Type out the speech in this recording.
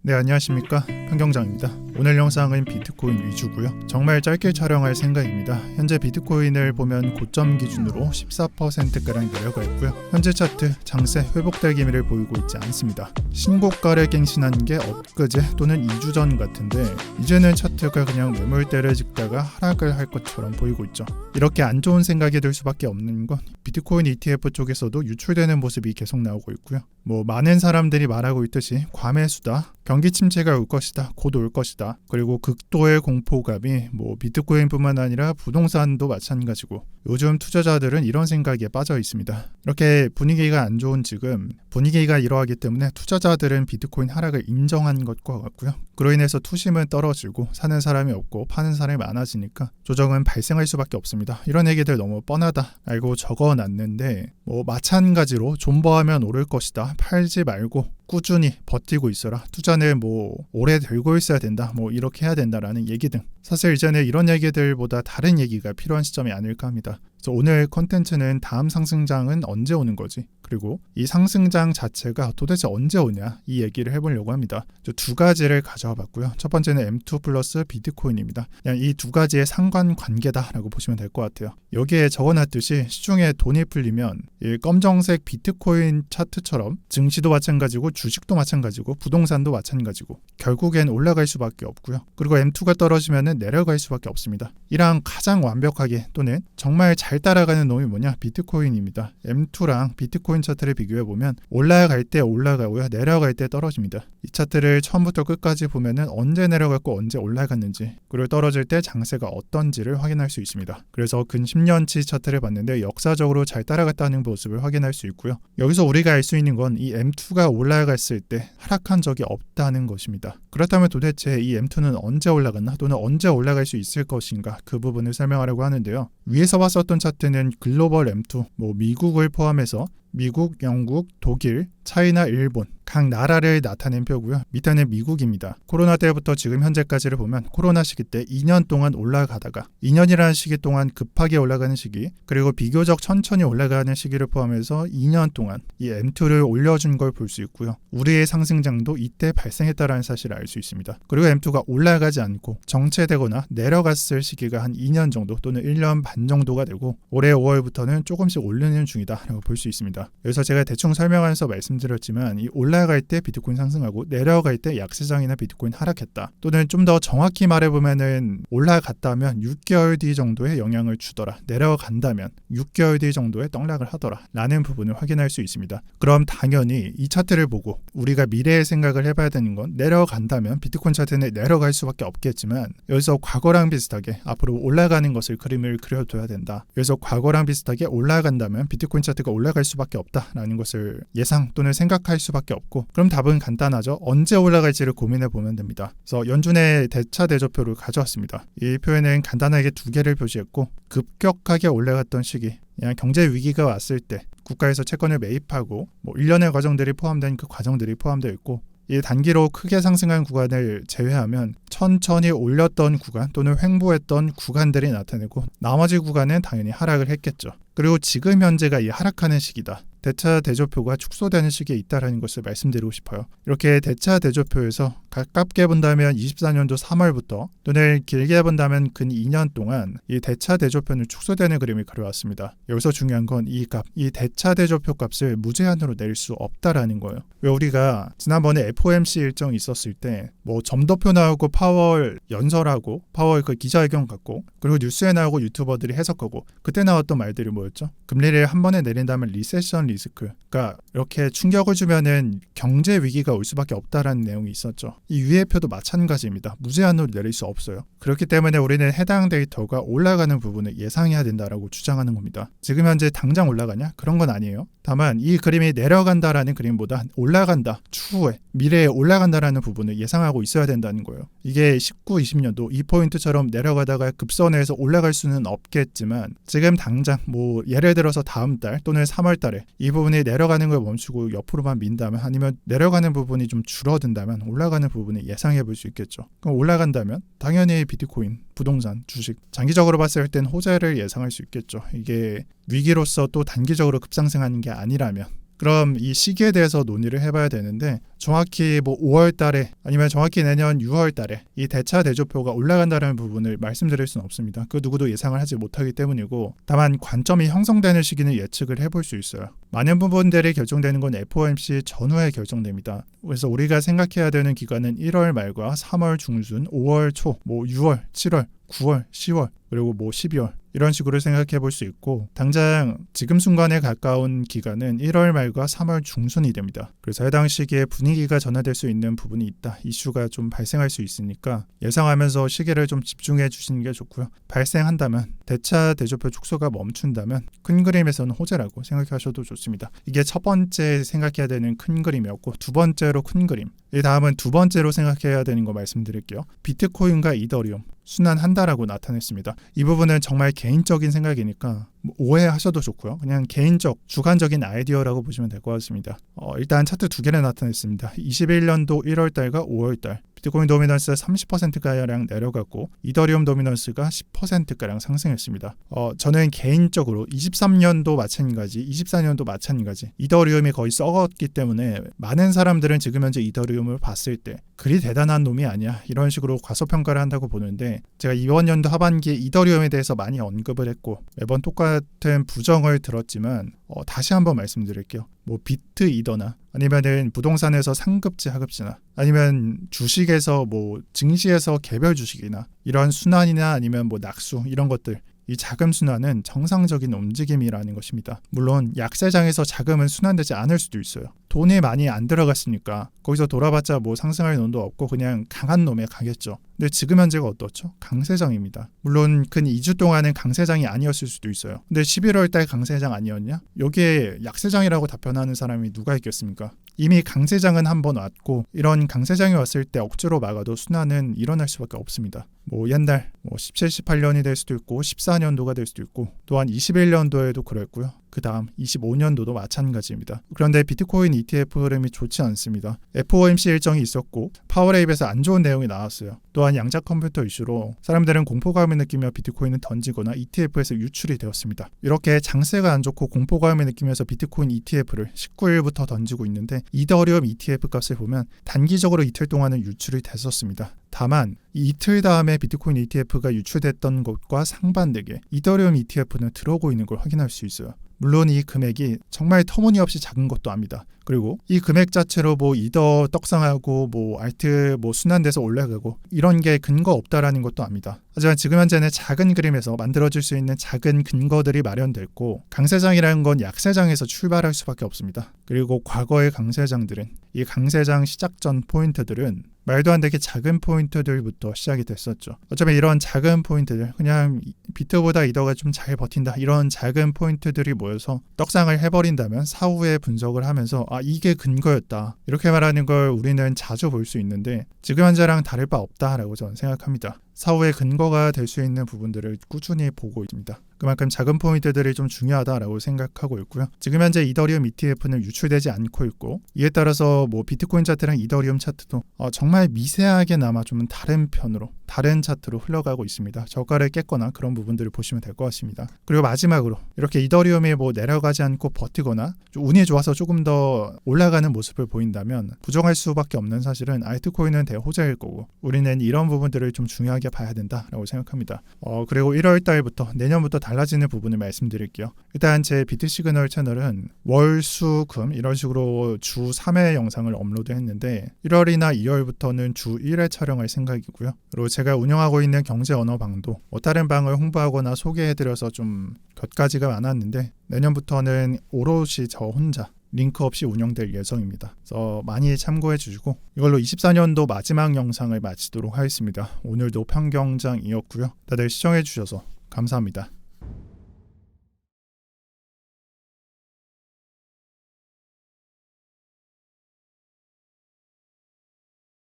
네, 안녕하십니까, 평경장입니다. 오늘 영상은 비트코인 위주고요. 정말 짧게 촬영할 생각입니다. 현재 비트코인을 보면 고점 기준으로 14%가량 내려가 있고요. 현재 차트 장세 회복될 기미를 보이고 있지 않습니다. 신고가를 갱신한 게 엊그제 또는 2주 전 같은데 이제는 차트가 그냥 매물대를 찍다가 하락을 할 것처럼 보이고 있죠. 이렇게 안 좋은 생각이 들 수밖에 없는 건 비트코인 ETF 쪽에서도 유출되는 모습이 계속 나오고 있고요. 많은 사람들이 말하고 있듯이 과매수다, 경기 침체가 올 것이다, 곧 올 것이다, 그리고 극도의 공포감이 비트코인뿐만 아니라 부동산도 마찬가지고 요즘 투자자들은 이런 생각에 빠져 있습니다. 이렇게 분위기가 안 좋은 지금 분위기가 이러하기 때문에 투자자들은 비트코인 하락을 인정한 것과 같고요. 그로 인해서 투심은 떨어지고 사는 사람이 없고 파는 사람이 많아지니까 조정은 발생할 수밖에 없습니다. 이런 얘기들 너무 뻔하다 알고 적어놨는데 마찬가지로 존버하면 오를 것이다, 팔지 말고 꾸준히 버티고 있어라, 투자는 오래 들고 있어야 된다, 이렇게 해야 된다라는 얘기 등 사실 이제는 이런 얘기들보다 다른 얘기가 필요한 시점이 아닐까 합니다. 그래서 오늘 컨텐츠는 다음 상승장은 언제 오는 거지, 그리고 이 상승장 자체가 도대체 언제 오냐, 이 얘기를 해보려고 합니다. 두 가지를 가져와 봤고요. 첫 번째는 M2 플러스 비트코인입니다. 그냥 이 두 가지의 상관관계다라고 보시면 될 것 같아요. 여기에 적어놨듯이 시중에 돈이 풀리면 이 검정색 비트코인 차트처럼 증시도 마찬가지고 주식도 마찬가지고 부동산도 마찬가지고 결국엔 올라갈 수밖에 없고요. 그리고 M2가 떨어지면 내려갈 수밖에 없습니다. 이랑 가장 완벽하게 또는 정말 잘 따라가는 놈이 뭐냐, 비트코인입니다. M2랑 비트코인 차트를 비교해보면 올라갈 때 올라가고요, 내려갈 때 떨어집니다. 이 차트를 처음부터 끝까지 보면은 언제 내려갔고 언제 올라갔는지, 그리고 떨어질 때 장세가 어떤지를 확인할 수 있습니다. 그래서 근 10년치 차트를 봤는데 역사적으로 잘 따라갔다는 모습을 확인할 수 있고요. 여기서 우리가 알 수 있는 건 이 M2가 올라갔을 때 하락한 적이 없다는 것입니다. 그렇다면 도대체 이 M2는 언제 올라갔나, 또는 언제 올라갈 수 있을 것인가, 그 부분을 설명하려고 하는데요. 위에서 봤었던 차트는 글로벌 M2, 미국을 포함해서 미국, 영국, 독일, 차이나, 일본 각 나라를 나타낸 표고요. 밑에는 미국입니다. 코로나 때부터 지금 현재까지를 보면 코로나 시기 때 2년 동안 올라가다가 2년이라는 시기 동안 급하게 올라가는 시기, 그리고 비교적 천천히 올라가는 시기를 포함해서 2년 동안 이 M2를 올려준 걸 볼 수 있고요. 우리의 상승장도 이때 발생했다는 사실을 알 수 있습니다. 그리고 M2가 올라가지 않고 정체되거나 내려갔을 시기가 한 2년 정도 또는 1년 반 정도가 되고 올해 5월부터는 조금씩 올리는 중이다 라고 볼 수 있습니다. 여기서 제가 대충 설명하면서 말씀드렸지만 이 올라갈 때 비트코인 상승하고 내려갈 때 약세장이나 비트코인 하락했다, 또는 좀 더 정확히 말해보면은 올라갔다면 6개월 뒤 정도의 영향을 주더라, 내려간다면 6개월 뒤 정도의 떡락을 하더라 라는 부분을 확인할 수 있습니다. 그럼 당연히 이 차트를 보고 우리가 미래의 생각을 해봐야 되는 건 내려간다면 비트코인 차트는 내려갈 수밖에 없겠지만 여기서 과거랑 비슷하게 앞으로 올라가는 것을 그림을 그려둬야 된다. 그래서 과거랑 비슷하게 올라간다면 비트코인 차트가 올라갈 수밖에 없다라는 것을 예상 또는 생각할 수밖에 없고, 그럼 답은 간단하죠. 언제 올라갈지를 고민해 보면 됩니다. 그래서 연준의 대차 대조표를 가져왔습니다. 이 표에는 간단하게 두 개를 표시했고, 급격하게 올라갔던 시기, 그냥 경제 위기가 왔을 때 국가에서 채권을 매입하고 1년의 과정들이 포함된 그 과정들이 포함되어 있고, 이 단기로 크게 상승한 구간을 제외하면 천천히 올렸던 구간 또는 횡보했던 구간들이 나타내고 나머지 구간은 당연히 하락을 했겠죠. 그리고 지금 현재가 이 하락하는 시기다, 대차 대조표가 축소되는 시기에 있다는 것을 말씀드리고 싶어요. 이렇게 대차 대조표에서 가깝게 본다면 24년도 3월부터 또는 길게 본다면 근 2년 동안 이 대차 대조표는 축소되는 그림을 그려왔습니다. 여기서 중요한 건 이 값, 이 대차 대조표 값을 무제한으로 낼 수 없다라는 거예요. 왜 우리가 지난번에 FOMC 일정이 있었을 때 점도표 나오고 파월 연설하고 파월 그 기자회견 갖고 그리고 뉴스에 나오고 유튜버들이 해석하고 그때 나왔던 말들이 뭐였죠? 금리를 한 번에 내린다면 리세션 리스크, 그러니까 이렇게 충격을 주면은 경제 위기가 올 수밖에 없다라는 내용이 있었죠. 이 위의 표도 마찬가지입니다. 무제한으로 내릴 수 없어요. 그렇기 때문에 우리는 해당 데이터가 올라가는 부분을 예상해야 된다라고 주장하는 겁니다. 지금 현재 당장 올라가냐? 그런 건 아니에요. 다만 이 그림이 내려간다라는 그림보다 올라간다, 추후에 미래에 올라간다라는 부분을 예상하고 있어야 된다는 거예요. 이게 19, 20년도 2포인트처럼 내려가다가 급선회에서 올라갈 수는 없겠지만 지금 당장 예를 들어서 다음 달 또는 3월 달에 이 부분이 내려가는 걸 멈추고 옆으로만 민다면, 아니면 내려가는 부분이 좀 줄어든다면 올라가는 부분을 예상해 볼 수 있겠죠. 그럼 올라간다면 당연히 비트코인, 부동산, 주식 장기적으로 봤을 땐 호재를 예상할 수 있겠죠. 이게 위기로서 또 단기적으로 급상승하는 게 아니라면 그럼 이 시기에 대해서 논의를 해봐야 되는데 정확히 뭐 5월 달에 아니면 정확히 내년 6월 달에 이 대차 대조표가 올라간다는 부분을 말씀드릴 수는 없습니다. 그 누구도 예상을 하지 못하기 때문이고 다만 관점이 형성되는 시기는 예측을 해볼 수 있어요. 많은 부분들이 결정되는 건 FOMC 전후에 결정됩니다. 그래서 우리가 생각해야 되는 기간은 1월 말과 3월 중순, 5월 초, 뭐 6월, 7월, 9월, 10월, 그리고 뭐 12월 이런 식으로 생각해 볼 수 있고 당장 지금 순간에 가까운 기간은 1월 말과 3월 중순이 됩니다. 그래서 해당 시기에 분위기가 전환될 수 있는 부분이 있다. 이슈가 좀 발생할 수 있으니까 예상하면서 시기를 좀 집중해 주시는 게 좋고요. 발생한다면 대차 대조표 축소가 멈춘다면 큰 그림에서는 호재라고 생각하셔도 좋습니다. 이게 첫 번째 생각해야 되는 큰 그림이었고 두 번째로 큰 그림 이 다음은 두 번째로 생각해야 되는 거 말씀드릴게요. 비트코인과 이더리움 순환한다라고 나타냈습니다. 이 부분은 정말 개인적인 생각이니까 오해하셔도 좋고요. 그냥 개인적, 주관적인 아이디어라고 보시면 될 것 같습니다. 일단 차트 두 개를 나타냈습니다. 21년도 1월달과 5월달 비트코인 도미넌스가 30%가량 내려갔고 이더리움 도미넌스가 10%가량 상승했습니다. 저는 개인적으로 23년도 마찬가지, 24년도 마찬가지 이더리움이 거의 썩었기 때문에 많은 사람들은 지금 현재 이더리움을 봤을 때 그리 대단한 놈이 아니야 이런 식으로 과소평가를 한다고 보는데 제가 이번 연도 하반기에 이더리움에 대해서 많이 언급을 했고 매번 똑같은 부정을 들었지만 다시 한번 말씀드릴게요. 뭐 비트 이더나 아니면은 부동산에서 상급지 하급지나 아니면 주식에서 뭐 증시에서 개별 주식이나 이런 순환이나 아니면 뭐 낙수 이런 것들 이 자금 순환은 정상적인 움직임이라는 것입니다. 물론 약세장에서 자금은 순환되지 않을 수도 있어요. 돈이 많이 안 들어갔으니까 거기서 돌아봤자 뭐 상승할 놈도 없고 그냥 강한 놈에 가겠죠. 근데 지금 현재가 어떻죠? 강세장입니다. 물론 근 2주 동안은 강세장이 아니었을 수도 있어요. 근데 11월 달 강세장 아니었냐? 여기에 약세장이라고 답변하는 사람이 누가 있겠습니까? 이미 강세장은 한번 왔고 이런 강세장이 왔을 때 억지로 막아도 순환은 일어날 수밖에 없습니다. 뭐 옛날 17, 18년이 될 수도 있고 14년도가 될 수도 있고 또한 21년도에도 그랬고요. 그 다음 25년도도 마찬가지입니다. 그런데 비트코인 ETF 흐름이 좋지 않습니다. FOMC 일정이 있었고 파워레입에서 안 좋은 내용이 나왔어요. 또한 양자 컴퓨터 이슈로 사람들은 공포감을 느끼며 비트코인을 던지거나 ETF에서 유출이 되었습니다. 이렇게 장세가 안 좋고 공포감을 느끼면서 비트코인 ETF를 19일부터 던지고 있는데 이더리움 ETF 값을 보면 단기적으로 이틀 동안은 유출이 됐었습니다. 다만 이 이틀 다음에 비트코인 ETF가 유출됐던 것과 상반되게 이더리움 ETF는 들어오고 있는 걸 확인할 수 있어요. 물론 이 금액이 정말 터무니없이 작은 것도 압니다. 그리고 이 금액 자체로 뭐 이더 떡상하고 뭐 알트 뭐 순환돼서 올라가고 이런 게 근거 없다라는 것도 압니다. 하지만 지금 현재는 작은 그림에서 만들어질 수 있는 작은 근거들이 마련됐고 강세장이라는 건 약세장에서 출발할 수밖에 없습니다. 그리고 과거의 강세장들은 이 강세장 시작 전 포인트들은 말도 안 되게 작은 포인트들부터 시작이 됐었죠. 어쩌면 이런 작은 포인트들 그냥 비트보다 이더가 좀 잘 버틴다 이런 작은 포인트들이 모여서 떡상을 해버린다면 사후에 분석을 하면서 이게 근거였다 이렇게 말하는 걸 우리는 자주 볼 수 있는데 지금 현재랑 다를 바 없다라고 저는 생각합니다. 사후에 근거가 될 수 있는 부분들을 꾸준히 보고 있습니다. 그만큼 작은 포인트들이 좀 중요하다라고 생각하고 있고요. 지금 현재 이더리움 ETF는 유출되지 않고 있고 이에 따라서 뭐 비트코인 차트랑 이더리움 차트도 정말 미세하게나마 좀 다른 편으로 다른 차트로 흘러가고 있습니다. 저가를 깼거나 그런 부분들을 보시면 될 것 같습니다. 그리고 마지막으로 이렇게 이더리움이 뭐 내려가지 않고 버티거나 좀 운이 좋아서 조금 더 올라가는 모습을 보인다면 부정할 수밖에 없는 사실은 알트코인은 대호재일 거고 우리는 이런 부분들을 좀 중요하게 봐야 된다라고 생각합니다. 그리고 1월 달부터 내년부터 달라지는 부분을 말씀드릴게요. 일단 제 비트시그널 채널은 월, 수, 금 이런 식으로 주 3회 영상을 업로드했는데 1월이나 2월부터는 주 1회 촬영할 생각이고요. 그리고 제가 운영하고 있는 경제 언어 방도 다른 방을 홍보하거나 소개해드려서 좀 곁가지가 많았는데 내년부터는 오롯이 저 혼자 링크 없이 운영될 예정입니다. 그래서 많이 참고해 주시고 이걸로 24년도 마지막 영상을 마치도록 하겠습니다. 오늘도 평경장이었고요. 다들 시청해 주셔서 감사합니다.